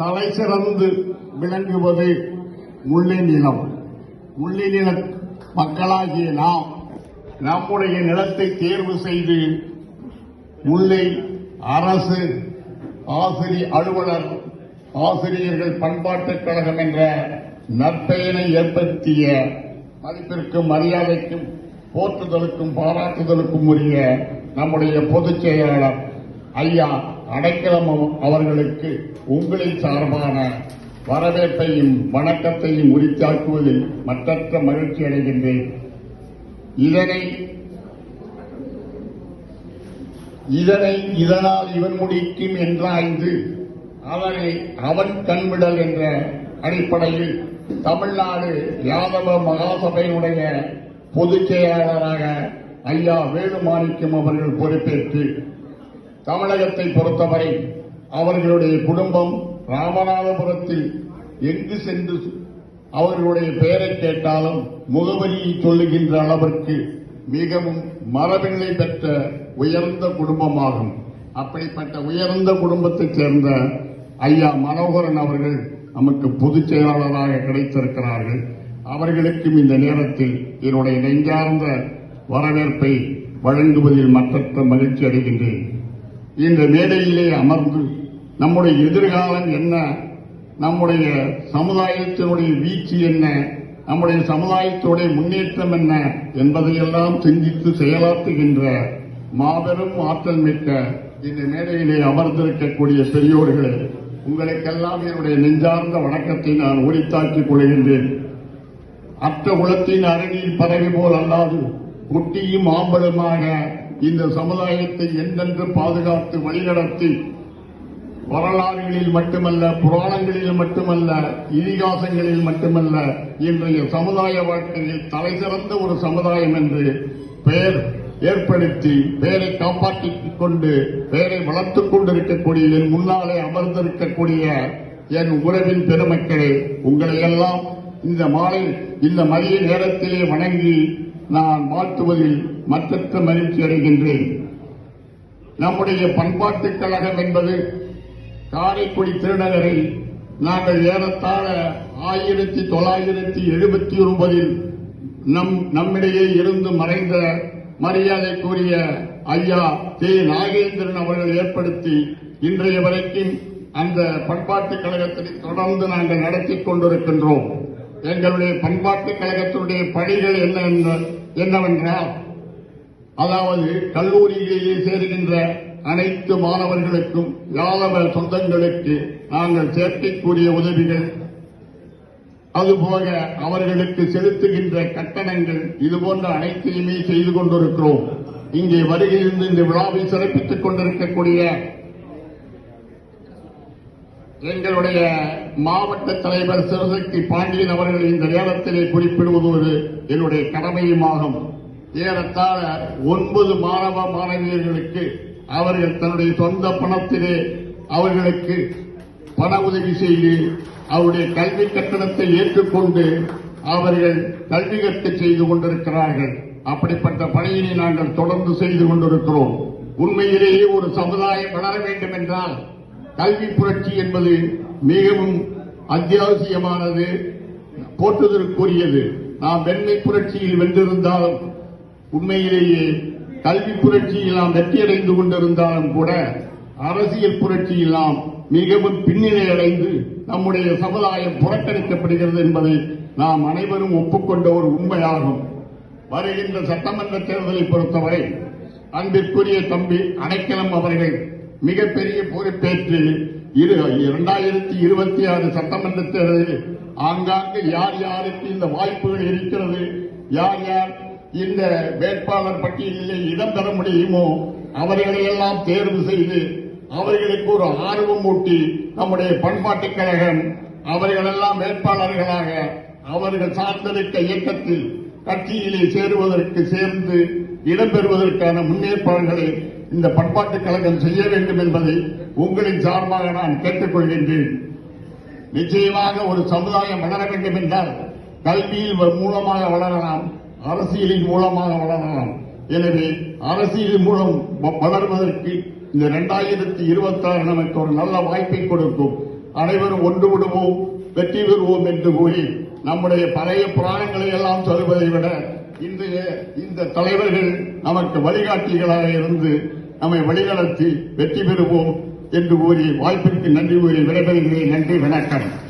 தலை சிறந்து விளங்குவது முல்லை நிலம். முல்லை நில மக்களாகிய நாம் நம்முடைய நிலத்தை தேர்வு செய்து முல்லை அரசு அலுவலர் ஆசிரியர்கள் பண்பாட்டுக் கழகம் என்ற நற்பெயரை ஏற்படுத்திய மதிப்பிற்கும் மரியாதைக்கும் போற்றுதலுக்கும் பாராட்டுதலுக்கும் உரிய நம்முடைய பொதுச் செயலாளர் ஐயா அடைக்கலம் அவர்களுக்கு உங்களின் சார்பான வரவேற்பையும் வணக்கத்தையும் உரித்தாக்குவதில் மற்றற்ற மகிழ்ச்சி அடைகின்றேன். இதனால் இவன் முடிக்கும் என்றாய்ந்து அதனை அவன் கண்விடல் என்ற அடிப்படையில் தமிழ்நாடு யாதவ மகாசபையினுடைய பொதுச் செயலாளராக ஐயா வேலுமாணிக்கம் அவர்கள் பொறுப்பேற்று தமிழகத்தை பொறுத்தவரை அவர்களுடைய குடும்பம் ராமநாதபுரத்தில் எங்கு சென்று அவர்களுடைய பெயரை கேட்டாலும் முகவரியை சொல்லுகின்ற அளவிற்கு மிகவும் மரபினை பெற்ற உயர்ந்த குடும்பமாகும். அப்படிப்பட்ட உயர்ந்த குடும்பத்தைச் சேர்ந்த ஐயா மனோகரன் அவர்கள் நமக்கு பொதுச் செயலாளராக கிடைத்திருக்கிறார்கள். அவர்களுக்கும் இந்த நேரத்தில் என்னுடைய நெஞ்சார்ந்த வரவேற்பை வழங்குவதில் மற்றற்ற மகிழ்ச்சி அடைகின்றேன். இந்த மேடையிலே அமர்ந்து நம்முடைய எதிர்காலம் என்ன, நம்முடைய சமுதாயத்தினுடைய வீழ்ச்சி என்ன, நம்முடைய சமுதாயத்தினுடைய முன்னேற்றம் என்ன என்பதையெல்லாம் சிந்தித்து செயலாற்றுகின்ற மாபெரும் ஆற்றல் மிக்க இந்த மேடையிலே அமர்ந்திருக்கக்கூடிய பெரியோர்களே, உங்களுக்கெல்லாம் என்னுடைய நெஞ்சார்ந்த வணக்கத்தை நான் உரித்தாக்கிக் கொள்கின்றேன். அற்ற உலத்தின் அருகில் பதவி போல் அல்லாது குட்டியும் ஆம்பலுமாக இந்த சமுதாயத்தை என்றென்று பாதுகாத்து வழிநடத்தி வரலாறுகளில் மட்டுமல்ல, புராணங்களில் மட்டுமல்ல, இதிகாசங்களில் மட்டுமல்ல, இன்றைய சமுதாய வாழ்க்கையில் தலை சிறந்த ஒரு சமுதாயம் என்று பெயர் ஏற்படுத்தி பெயரை காப்பாற்றிக் கொண்டு பெயரை வளர்த்துக் கொண்டிருக்கக்கூடிய என் முன்னாலே அமர்ந்திருக்கக்கூடிய என் உறவின் பெருமக்களே, உங்களை எல்லாம் இந்த மதிய நேரத்திலே வணங்கி நான் வாழ்த்துவதில் மற்றற்ற மகிழ்ச்சி அடைகின்றேன். நம்முடைய பண்பாட்டுக் கழகம் என்பது காரைக்குடி திருநகரில் நாங்கள் ஏறத்தாழ 1979 நம்மிடையே இருந்து மறைந்த மரியாதைக்குரிய ஐயா தே. நாகேந்திரன் அவர்கள் ஏற்படுத்தி இன்றைய வரைக்கும் அந்த பண்பாட்டுக் கழகத்தை தொடர்ந்து நாங்கள் நடத்திக் கொண்டிருக்கின்றோம். எங்களுடைய பண்பாட்டுக் கழகத்தினுடைய பணிகள் என்னவென்றால், அதாவது கல்லூரியிலேயே சேருகின்ற அனைத்து மாணவர்களுக்கும் யாதவ சொந்தங்களுக்கு நாங்கள் சேர்க்கைக்குரிய உதவிகள், அதுபோக அவர்களுக்கு செலுத்துகின்ற கட்டணங்கள், இதுபோன்ற அனைத்தையுமே செய்து கொண்டிருக்கிறோம். இங்கே வருகையிலிருந்து இந்த விழாவை சிறப்பித்துக் கொண்டிருக்கக்கூடிய எங்களுடைய மாவட்ட தலைவர் சிவசக்தி பாண்டியன் அவர்கள் இந்த நேரத்திலே குறிப்பிடுவது என்னுடைய கடமையுமாகும். ஏறத்தாழ 9 மாணவ மாணவியர்களுக்கு அவர்கள் தன்னுடைய சொந்த பணத்திலே அவர்களுக்கு பண உதவி செய்து அவருடைய கல்வி கட்டணத்தை ஏற்றுக்கொண்டு அவர்கள் கல்வி கற்க செய்து கொண்டிருக்கிறார்கள். அப்படிப்பட்ட பணியினை நாங்கள் தொடர்ந்து செய்து கொண்டிருக்கிறோம். உண்மையிலேயே ஒரு சமுதாயம் வளர வேண்டும் என்றால் கல்வி புரட்சி என்பது மிகவும் அத்தியாவசியமானது, போற்றுதற்குரியது. நாம் வெண்மை புரட்சியில் வென்றிருந்தாலும், உண்மையிலேயே கல்வி புரட்சியில் நாம் வெற்றியடைந்து கொண்டிருந்தாலும் கூட அரசியல் புரட்சியில் நாம் மிகவும் பின்னிலை அடைந்து நம்முடைய சமுதாயம் புறக்கணிக்கப்படுகிறது என்பதை நாம் அனைவரும் ஒப்புக்கொண்ட ஒரு உண்மையாகும். வருகின்ற சட்டமன்ற தேர்தலை பொறுத்தவரை அன்பிற்குரிய தம்பி அடைக்கலம் அவர்கள் மிகப்பெரிய பொறுப்பேற்று 2026 சட்டமன்ற தேர்தலில் ஆங்காங்கு யார் யாருக்கு இந்த வாய்ப்புகள் இருக்கிறது, யார் யார் இந்த வேட்பாளர் பட்டியலில் இடம்பெற முடியுமோ அவர்களையெல்லாம் தேர்வு செய்து அவர்களுக்கு ஒரு ஆர்வம் ஊட்டி நம்முடைய பண்பாட்டுக் கழகம் அவர்களெல்லாம் வேட்பாளர்களாக அவர்கள் சார்ந்திருக்க இயக்கத்தில் கட்சியிலே சேருவதற்கு சேர்ந்து இடம்பெறுவதற்கான முன்னேற்பாடுகளை இந்த பண்பாட்டுக் கழகம் செய்ய வேண்டும் என்பதை உங்களின் சார்பாக நான் கேட்டுக் கொள்கின்றேன். நிச்சயமாக ஒரு சமுதாயம் வளர வேண்டும் என்றால் கல்வியில் மூலமாக வளரலாம், அரசியலின் மூலமாக வளரலாம். எனவே அரசியல் மூலம் வளர்வதற்கு இந்த 2026 நமக்கு ஒரு நல்ல வாய்ப்பை கொடுக்கும். அனைவரும் ஒன்றுபடுவோம், வெற்றி பெறுவோம் என்று கூறி நம்முடைய பழைய புராணங்களை எல்லாம் சொல்வதை விட இன்றைய இந்த தலைவர்கள் நமக்கு வழிகாட்டிகளாக இருந்து நம்மை வழிநடத்தி வெற்றி பெறுவோம் என்று கூறி வாய்ப்பிற்கு நன்றி கூறி விடைபெறுகிறேன். நன்றி, வணக்கம்.